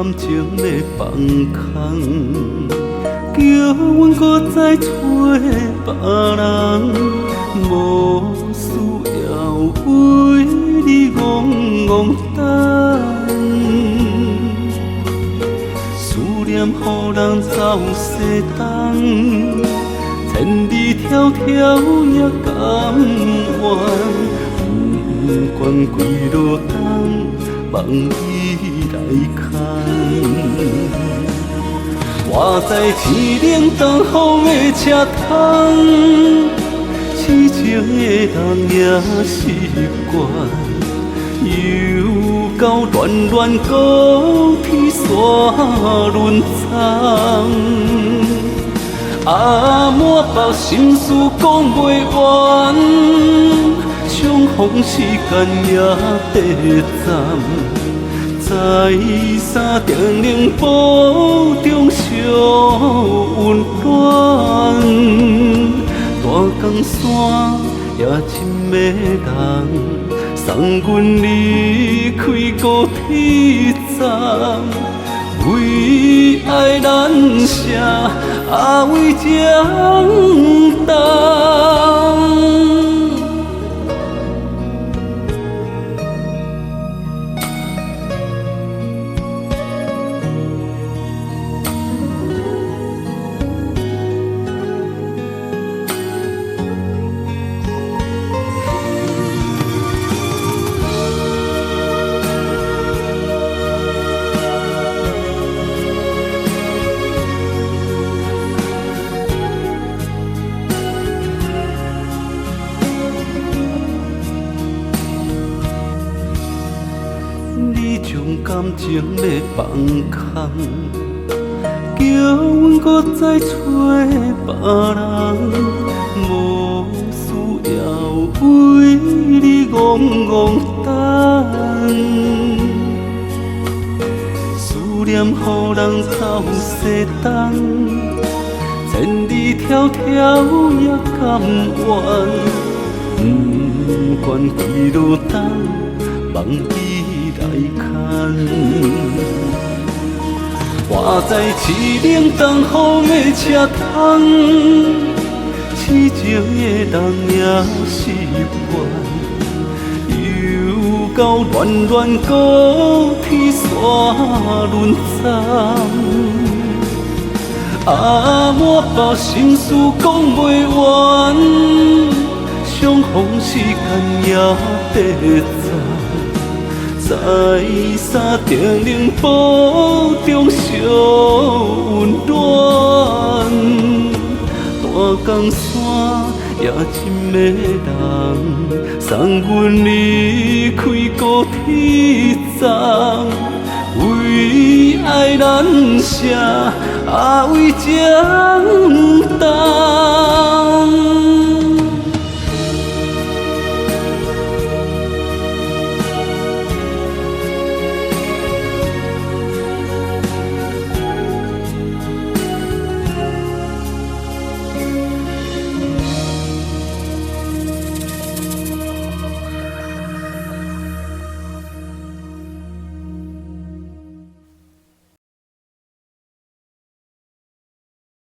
感情的放空，叫阮搁再找别人，无需要为你戆戆等。思念予人走西东，千里迢迢也甘愿。不管几落冬，望你来牵。我在天冷冬雨的车窗，痴情的人也习惯，又到恋恋高天山轮藏。满腹心事讲袂完，相逢时间也短暂，在山顶冷堡中相温暖。大江山也深的人，送阮离开高铁站，为爱难舍，为江东。你将感情要放空，叫阮搁再找别人，无需要为你戆戆等。思念予人走西东，千里迢迢也甘愿。不管几落冬，望你来牵。我在痴冷冬雨的车窗，痴情的人也习惯，又到恋恋高天山轮藏。满腹心事讲袂完，相逢时间也短暂。在山顶冷堡中相温暖，大江山也深的人，送阮离开高铁站，为爱难舍，为江东。